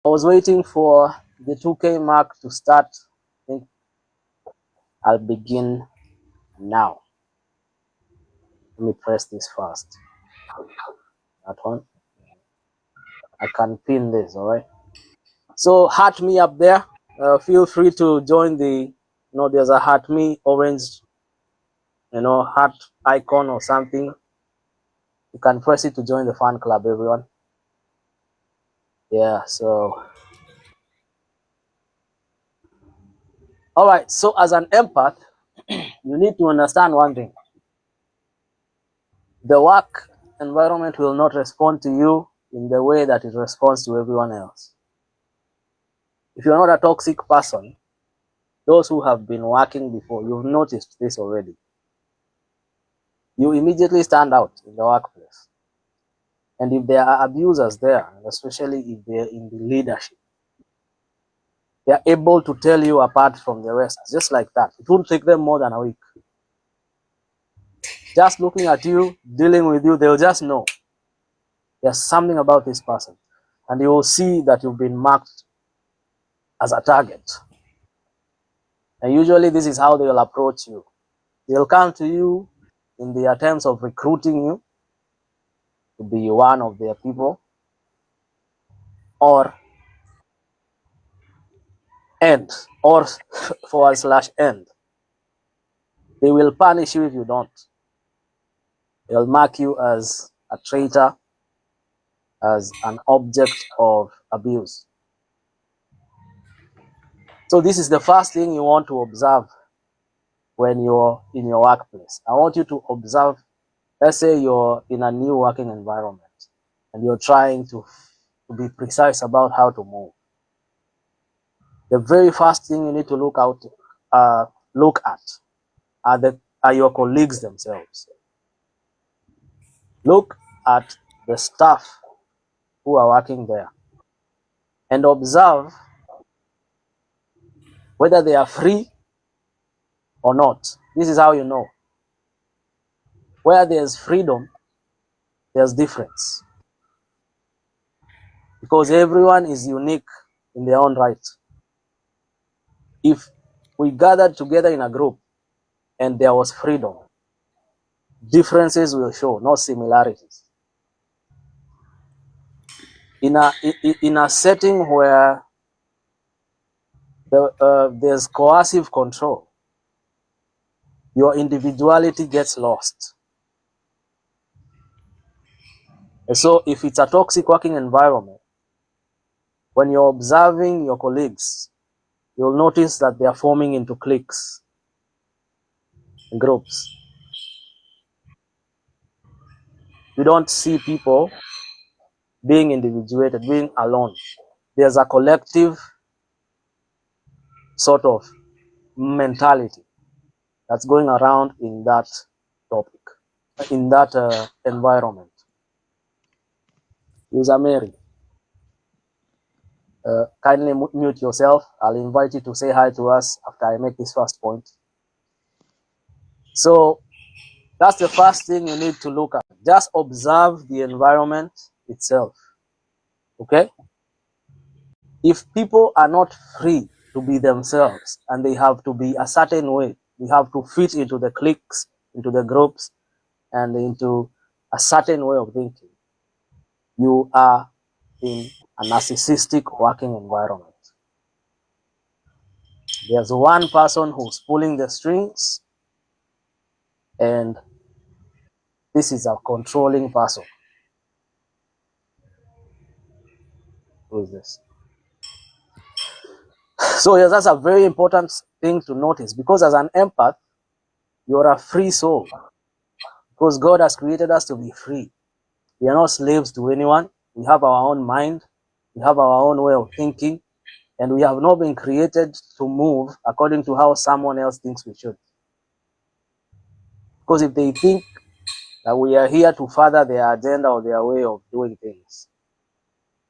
I was waiting for the 2K mark to start. I think I'll begin now. Let me press this first. That one. I can pin this, all right? So heart me up there. Feel free to join the, there's a heart me orange, heart icon or something. You can press it to join the fan club, everyone. Yeah, so. All right, so as an empath, you need to understand one thing. The work environment will not respond to you in the way that it responds to everyone else. If you're not a toxic person, those who have been working before, you've noticed this already. You immediately stand out in the workplace. And if there are abusers there, especially if they're in the leadership, they're able to tell you apart from the rest, just like that. It won't take them more than a week. Just looking at you, dealing with you, they'll just know there's something about this person. And you will see that you've been marked as a target. And usually this is how they'll approach you. They'll come to you in the attempts of recruiting you to be one of their people, or end, or /end. They will punish you if you don't. They'll mark you as a traitor, as an object of abuse. So this is the first thing you want to observe when you're in your workplace. I want you to observe, let's say you're in a new working environment and you're trying to be precise about how to move. The very first thing you need to look at are your colleagues themselves. Look at the staff who are working there and observe whether they are free or not. This is how you know. Where there's freedom, there's difference. Because everyone is unique in their own right. If we gathered together in a group and there was freedom, differences will show, not similarities. In a setting where there's coercive control, your individuality gets lost. And so if it's a toxic working environment, when you're observing your colleagues, you'll notice that they are forming into cliques, groups. You don't see people being individuated, being alone. There's a collective sort of mentality that's going around in that topic, in that environment. User Mary, kindly mute yourself. I'll invite you to say hi to us after I make this first point. So that's the first thing you need to look at. Just observe the environment itself, okay? If people are not free to be themselves and they have to be a certain way, they have to fit into the cliques, into the groups, and into a certain way of thinking, you are in a narcissistic working environment. There's one person who's pulling the strings, and this is a controlling person. Who is this? So yes, that's a very important thing to notice, because as an empath, you're a free soul, because God has created us to be free. We are not slaves to anyone. We have our own mind. We have our own way of thinking, and we have not been created to move according to how someone else thinks we should. Because if they think that we are here to further their agenda or their way of doing things,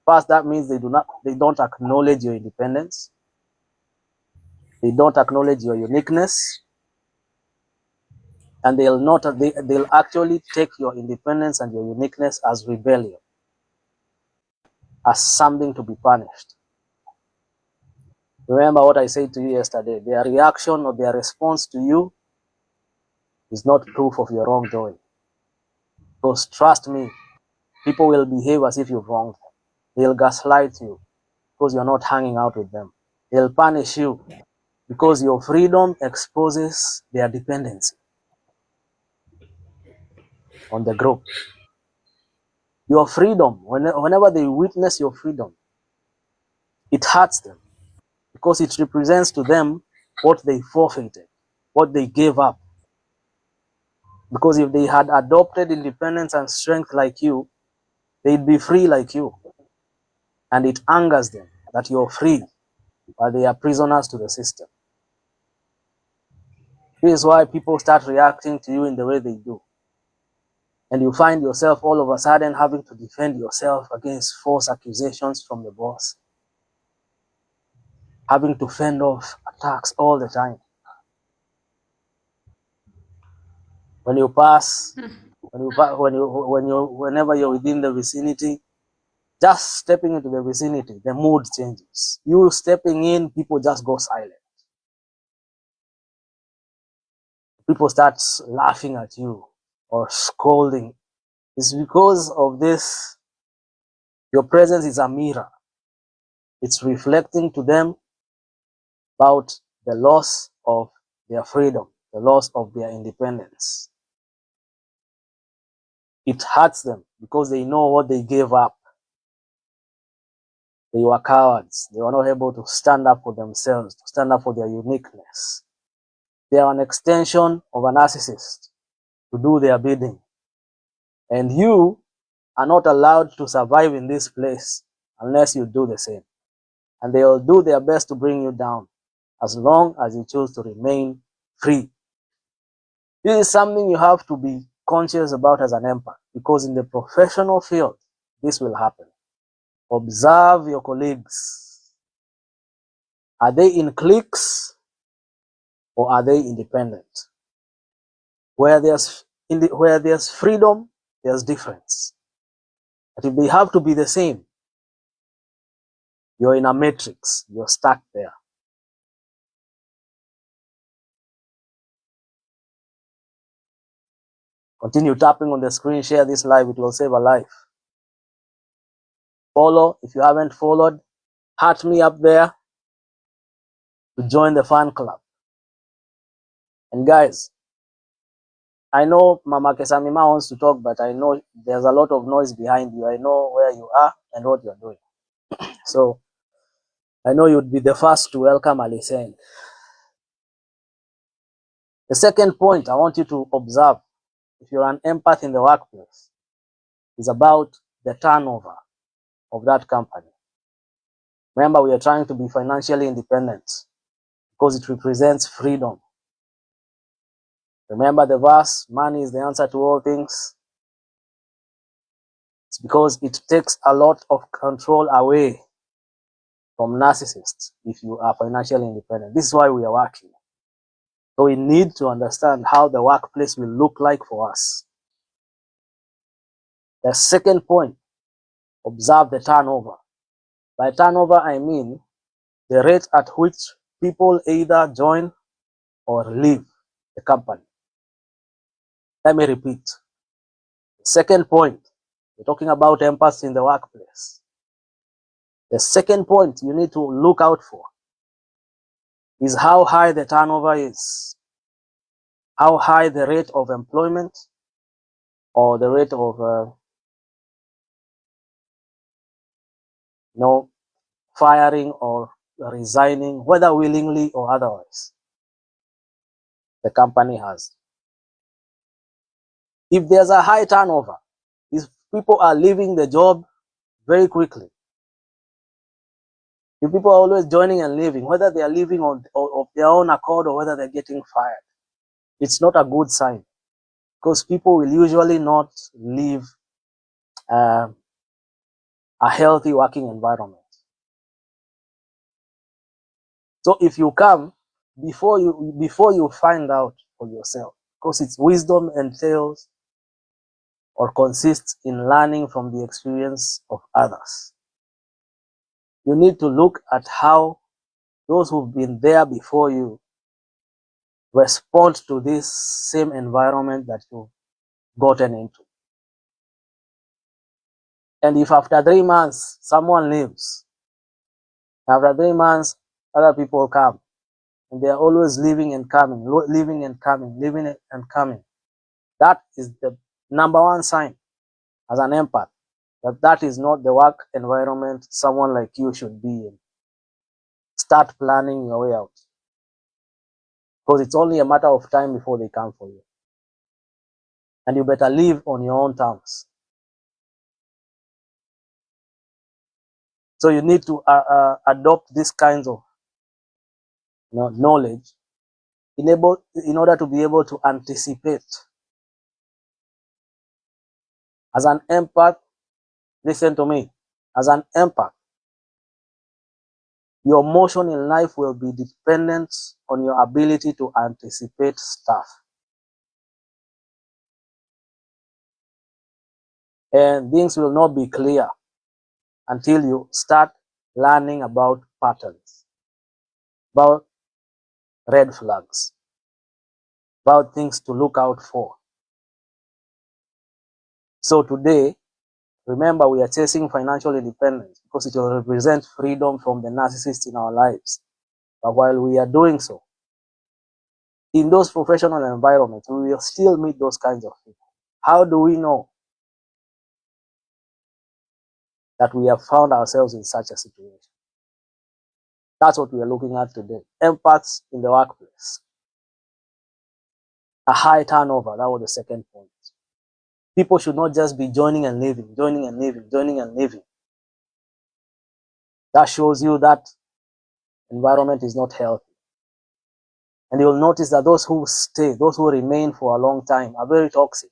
first, that means they don't acknowledge your independence. They don't acknowledge your uniqueness, and they'll actually take your independence and your uniqueness as rebellion, as something to be punished. Remember what I said to you yesterday. Their reaction or their response to you is not proof of your wrongdoing. Because trust me, people will behave as if you've wronged them. They'll gaslight you because you're not hanging out with them. They'll punish you because your freedom exposes their dependency on the group. Your freedom, whenever they witness your freedom, it hurts them because it represents to them what they forfeited, what they gave up. Because if they had adopted independence and strength like you, they'd be free like you. And it angers them that you're free, but they are prisoners to the system. This is why people start reacting to you in the way they do. And you find yourself all of a sudden having to defend yourself against false accusations from the boss, having to fend off attacks all the time. When you pass, whenever you're within the vicinity, just stepping into the vicinity, the mood changes. You stepping in, people just go silent. People start laughing at you or scolding. It's because of this. Your presence is a mirror. It's reflecting to them about the loss of their freedom, the loss of their independence. It hurts them because they know what they gave up. They were cowards. They were not able to stand up for themselves, to stand up for their uniqueness. They are an extension of a narcissist to do their bidding. And you are not allowed to survive in this place unless you do the same. And they will do their best to bring you down as long as you choose to remain free. This is something you have to be conscious about as an empath, because in the professional field, this will happen. Observe your colleagues. Are they in cliques or are they independent? Where there's freedom, there's difference. But if they have to be the same, you're in a matrix, you're stuck there. Continue tapping on the screen, share this live, it will save a life. Follow, if you haven't followed, heart me up there to join the fan club. And guys, I know Mama Kesamima wants to talk, but I know there's a lot of noise behind you. I know where you are and what you're doing. So I know you'd be the first to welcome Alisen. The second point I want you to observe, if you're an empath in the workplace, is about the turnover of that company. Remember, we are trying to be financially independent because it represents freedom. Remember the verse, money is the answer to all things. It's because it takes a lot of control away from narcissists if you are financially independent. This is why we are working. So we need to understand how the workplace will look like for us. The second point, observe the turnover. By turnover, I mean the rate at which people either join or leave the company. Let me repeat. The second point, we're talking about empaths in the workplace. The second point you need to look out for is how high the turnover is, how high the rate of employment or the rate of firing or resigning, whether willingly or otherwise, the company has. If there's a high turnover, if people are leaving the job very quickly, if people are always joining and leaving, whether they are leaving of their own accord or whether they're getting fired, it's not a good sign, because people will usually not leave a healthy working environment. So if you come, before you find out for yourself, because it's wisdom entails or consists in learning from the experience of others. You need to look at how those who've been there before you respond to this same environment that you've gotten into. And if after 3 months someone leaves, after 3 months other people come, and they are always leaving and coming, leaving and coming, leaving and coming, that is the number one sign as an empath that that is not the work environment someone like you should be in. Start planning your way out, because it's only a matter of time before they come for you, and you better live on your own terms. So you need to adopt these kinds of knowledge in order to be able to anticipate. As an empath, listen to me, as an empath, your motion in life will be dependent on your ability to anticipate stuff. And things will not be clear until you start learning about patterns, about red flags, about things to look out for. So today, remember, we are chasing financial independence because it will represent freedom from the narcissist in our lives. But while we are doing so, in those professional environments, we will still meet those kinds of people. How do we know that we have found ourselves in such a situation? That's what we are looking at today. Empaths in the workplace. A high turnover, that was the second point. People should not just be joining and leaving, joining and leaving, joining and leaving. That shows you that environment is not healthy. And you'll notice that those who stay, those who remain for a long time, are very toxic.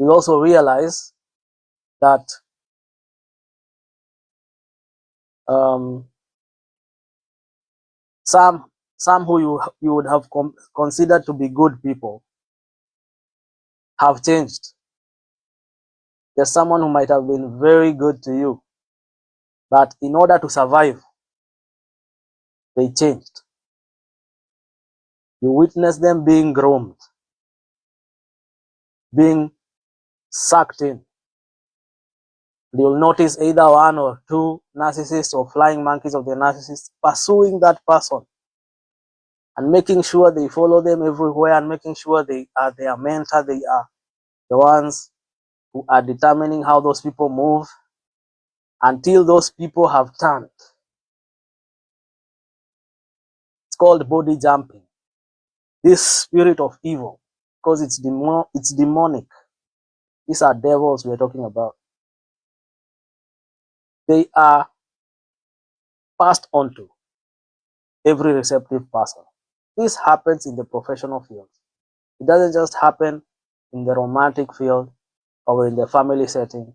You'll also realize that some who you would have considered to be good people have changed. There's someone who might have been very good to you, but in order to survive, they changed. You witness them being groomed, being sucked in. You'll notice either one or two narcissists or flying monkeys of the narcissists pursuing that person and making sure they follow them everywhere and making sure they are their mentor, they are the ones who are determining how those people move until those people have turned. It's called body jumping. This spirit of evil, because it's demonic. These are devils we're talking about. They are passed on to every receptive person. This happens in the professional field. It doesn't just happen in the romantic field or in the family setting.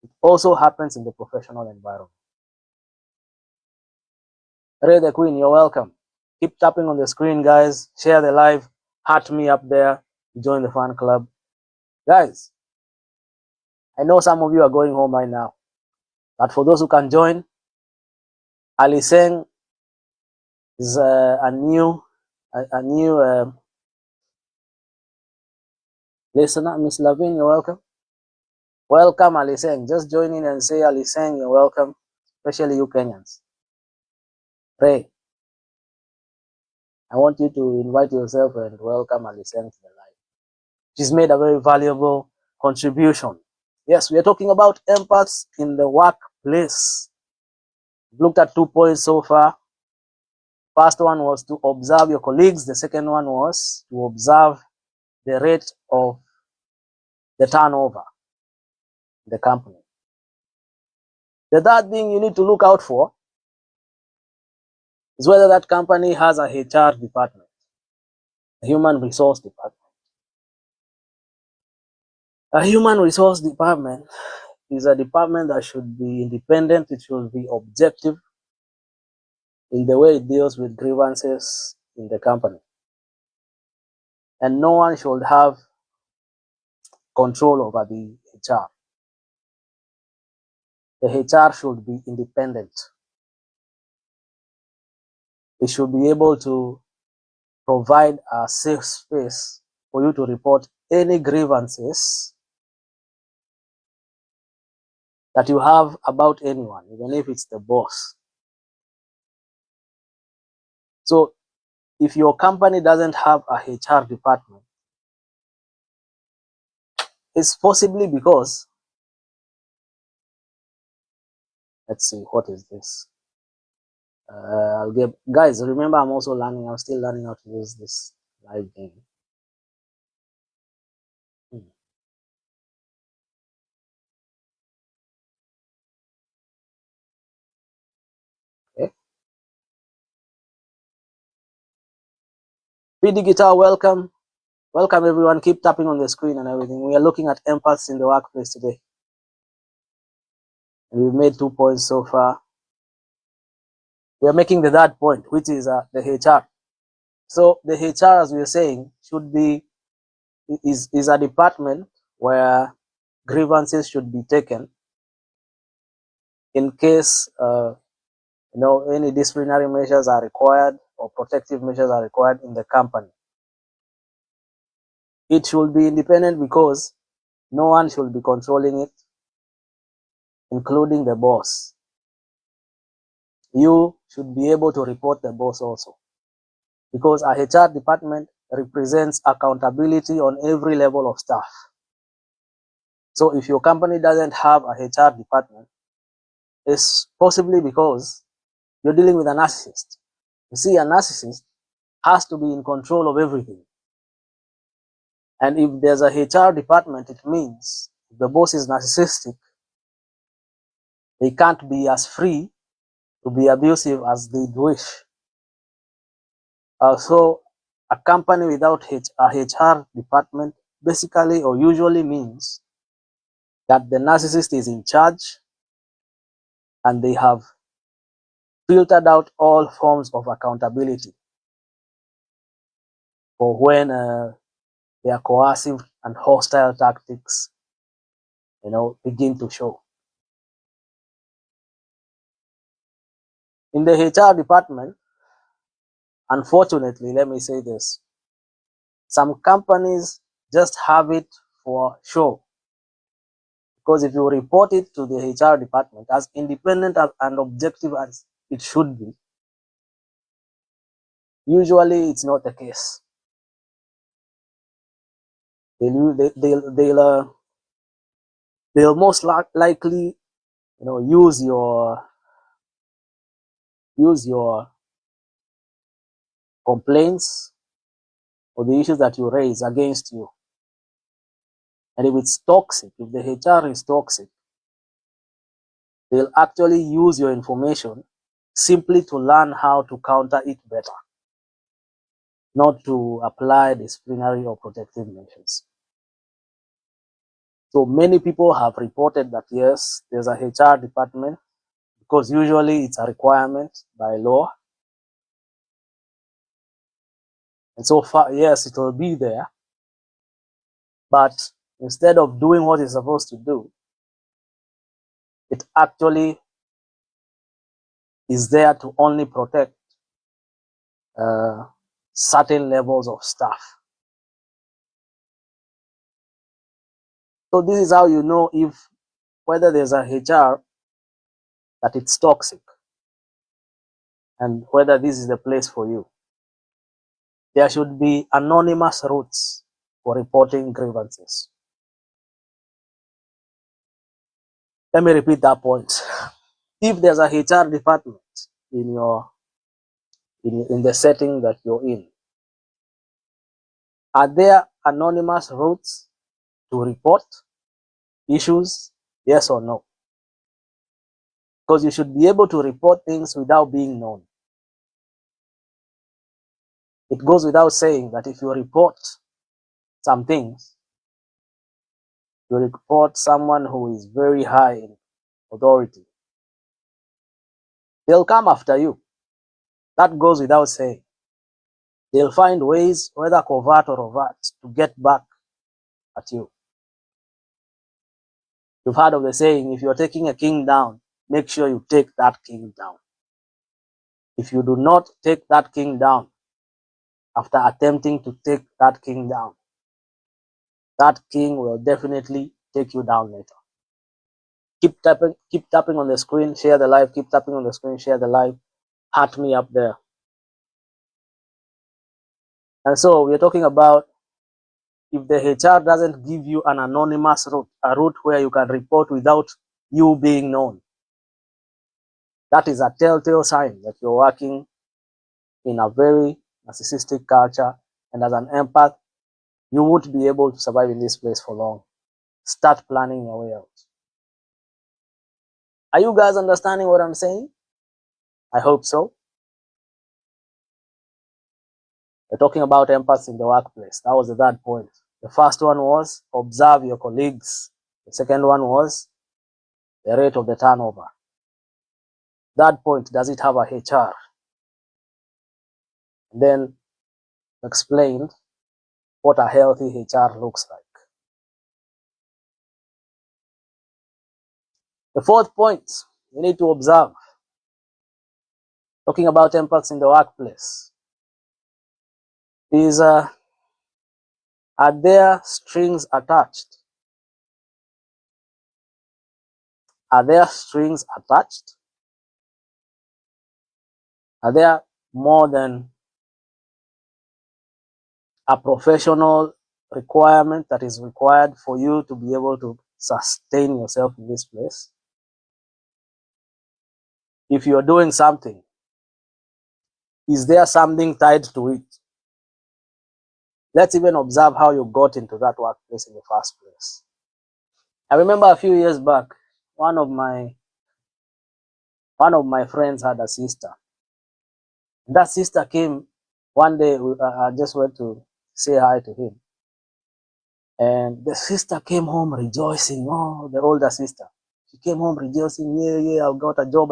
It also happens in the professional environment. Ray the Queen, you're welcome. Keep tapping on the screen, guys. Share the live. Heart me up there. Join the fan club. Guys, I know some of you are going home right now, but for those who can join, Ali Seng is a new listener. Miss Lavin, you're welcome. Welcome, Ali Seng. Just join in and say, Ali Seng, you're welcome, especially you Kenyans. Ray, I want you to invite yourself and welcome Ali Seng to the live. She's made a very valuable contribution. Yes, we are talking about empaths in the workplace. We've looked at 2 points so far. First one was to observe your colleagues. The second one was to observe the rate of the turnover in the company. The third thing you need to look out for is whether that company has a HR department, a human resource department. A human resource department is a department that should be independent, it should be objective in the way it deals with grievances in the company. And no one should have control over the HR. the HR should be independent. It should be able to provide a safe space for you to report any grievances that you have about anyone, even if it's the boss. So if your company doesn't have a HR department, it's possibly because, let's see, what is this? I'll get, guys, remember I'm also learning, I'm still learning how to use this live game. Okay. Be Digital, welcome. Welcome everyone. Keep tapping on the screen and everything. We are looking at empaths in the workplace today. And we've made 2 points so far. We are making the third point, which is the HR. So the HR, as we are saying, should be is a department where grievances should be taken in case any disciplinary measures are required or protective measures are required in the company. It should be independent because no one should be controlling it, including the boss. You should be able to report the boss also, because a HR department represents accountability on every level of staff. So if your company doesn't have a HR department, it's possibly because you're dealing with a narcissist. You see, a narcissist has to be in control of everything. And if there's a HR department, it means if the boss is narcissistic, they can't be as free to be abusive as they wish. So a company without a HR department basically or usually means that the narcissist is in charge and they have filtered out all forms of accountability for when their coercive and hostile tactics, begin to show. In the HR department, unfortunately, let me say this, some companies just have it for show. Because if you report it to the HR department, as independent and objective as it should be, usually it's not the case. They'll most likely, use your complaints or the issues that you raise against you. And if it's toxic, if the HR is toxic, they'll actually use your information simply to learn how to counter it better, not to apply disciplinary or protective measures. So many people have reported that yes, there's a HR department, because usually it's a requirement by law. And so far, yes, it will be there. But instead of doing what it's supposed to do, it actually is there to only protect certain levels of staff. So this is how you know whether there's a HR that it's toxic and whether this is the place for you. There should be anonymous routes for reporting grievances. Let me repeat that point. If there's a HR department in the setting that you're in, are there anonymous routes to report issues? Yes or no? Because you should be able to report things without being known. It goes without saying that if you report some things, you report someone who is very high in authority, they'll come after you. That goes without saying. They'll find ways, whether covert or overt, to get back at you. You've heard of the saying, if you're taking a king down, make sure you take that king down. If you do not take that king down, after attempting to take that king down, that king will definitely take you down later. Keep tapping on the screen, share the live, keep tapping on the screen, share the live, heart me up there. And so we're talking about if the HR doesn't give you an anonymous route, a route where you can report without you being known, that is a telltale sign that you're working in a very narcissistic culture, and as an empath, you won't be able to survive in this place for long. Start planning your way out. Are you guys understanding what I'm saying? I hope so. We're talking about empaths in the workplace. That was the third point. The first one was observe your colleagues. The second one was the rate of the turnover. Third point, does it have a HR? And then explained what a healthy HR looks like. The fourth point, you need to observe. Talking about empaths in the workplace is, are there strings attached? Are there strings attached? Are there more than a professional requirement that is required for you to be able to sustain yourself in this place? If you're doing something, is there something tied to it? Let's even observe how you got into that workplace in the first place. I remember a few years back, one of my friends had a sister. That sister came one day. I just went to say hi to him, and the sister came home rejoicing. Oh, the older sister. She came home rejoicing. Yeah, I got a job.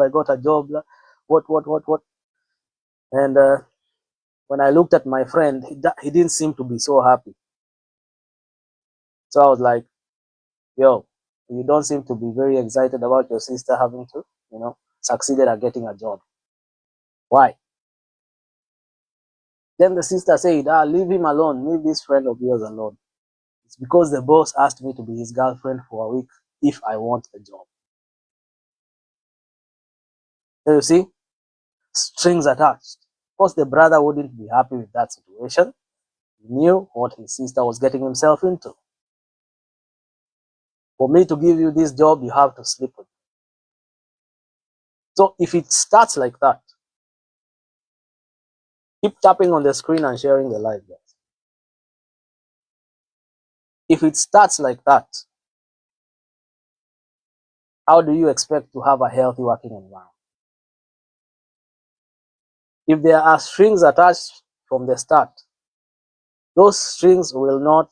What? And when I looked at my friend, he didn't seem to be so happy. So I was like, yo, you don't seem to be very excited about your sister having to, succeeded at getting a job. Why? Then the sister said, leave him alone. Leave this friend of yours alone. It's because the boss asked me to be his girlfriend for a week if I want a job. So you see, strings attached. Of course, the brother wouldn't be happy with that situation. He knew what his sister was getting himself into. For me to give you this job, you have to sleep with me. So if it starts like that, keep tapping on the screen and sharing the live, guys. If it starts like that, how do you expect to have a healthy working environment? If there are strings attached from the start, those strings will not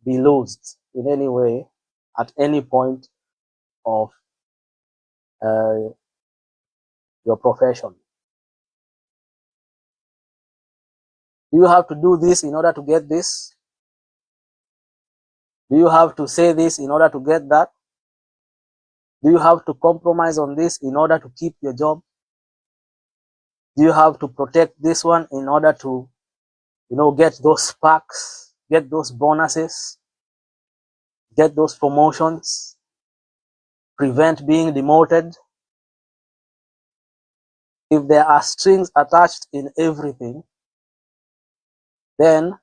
be loosed in any way at any point of your profession. Do you have to do this in order to get this? Do you have to say this in order to get that? Do you have to compromise on this in order to keep your job? Do you have to protect this one in order to, get those sparks, get those bonuses, get those promotions, prevent being demoted? If there are strings attached in everything, then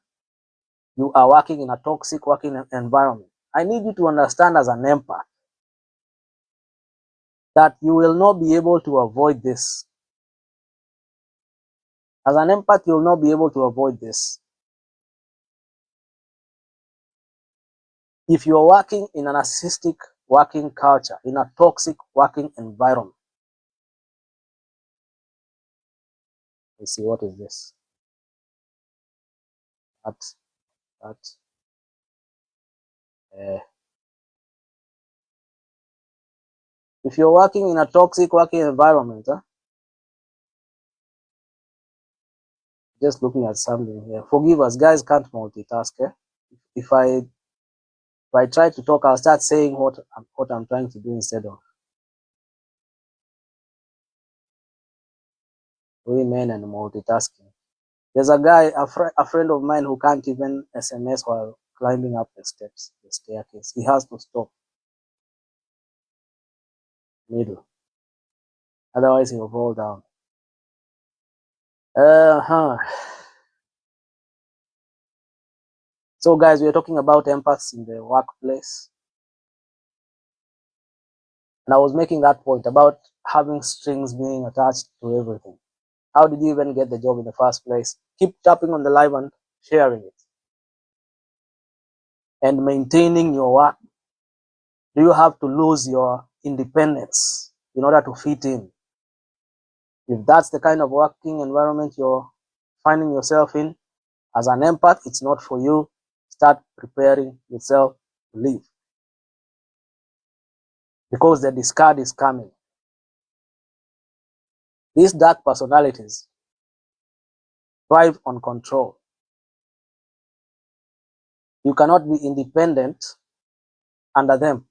you are working in a toxic working environment. I need you to understand as an empath that you will not be able to avoid this. As an empath, you will not be able to avoid this. If you are working in a narcissistic working culture, in a toxic working environment, let's see, what is this? If you're working in a toxic working environment, just looking at something here. Forgive us, guys can't multitask. If I If I try to talk, I'll start saying what I'm trying to do instead of women and multitasking. There's a guy, a friend of mine who can't even SMS while climbing up the staircase. He has to stop middle, otherwise he'll fall down. So guys, we're talking about empaths in the workplace. And I was making that point about having strings being attached to everything. How did you even get the job in the first place? Keep tapping on the live and sharing it. And maintaining your work. Do you have to lose your independence in order to fit in? If that's the kind of working environment you're finding yourself in, as an empath, it's not for you. Start preparing yourself to leave. Because the discard is coming. These dark personalities thrive on control. You cannot be independent under them.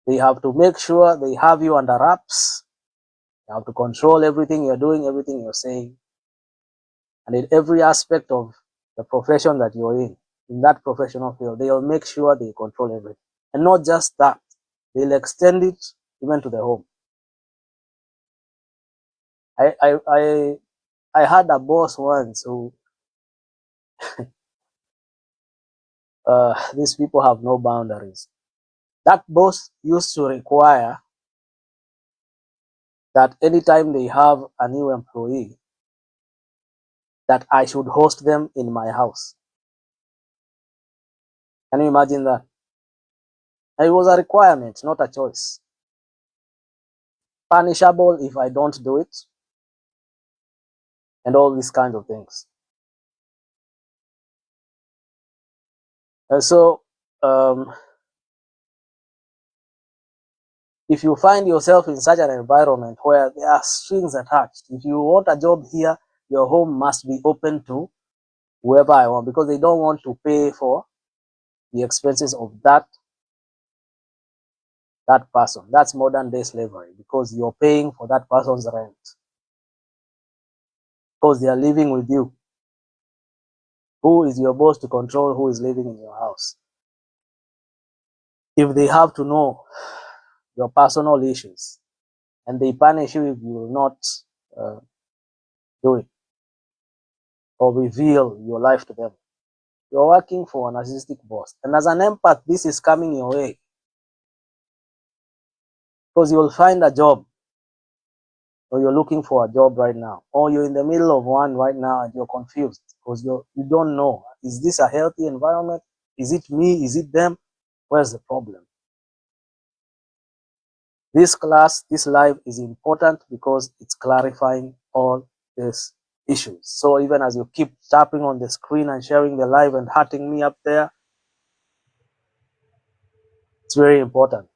They have to make sure they have you under wraps. You have to control everything you're doing, everything you're saying. And in every aspect of the profession that you're in that professional field, they'll make sure they control everything. And not just that, they'll extend it even to the home. I had a boss once who, these people have no boundaries. That boss used to require that anytime they have a new employee, that I should host them in my house. Can you imagine that? And it was a requirement, not a choice. Punishable if I don't do it, and all these kinds of things. And so, if you find yourself in such an environment where there are strings attached, if you want a job here, your home must be open to whoever I want, because they don't want to pay for the expenses of that person. That's modern day slavery, because you're paying for that person's rent, because they are living with you. Who is your boss to control who is living in your house? If they have to know your personal issues and they punish you if you will not do it or reveal your life to them, you're working for a narcissistic boss. And as an empath, this is coming your way, because you'll find a job, or you're looking for a job right now, or you're in the middle of one right now and you're confused because you don't know, is this a healthy environment? Is it me? Is it them? Where's the problem? This class, this live is important because it's clarifying all these issues. So even as you keep tapping on the screen and sharing the live and hurting me up there, it's very important.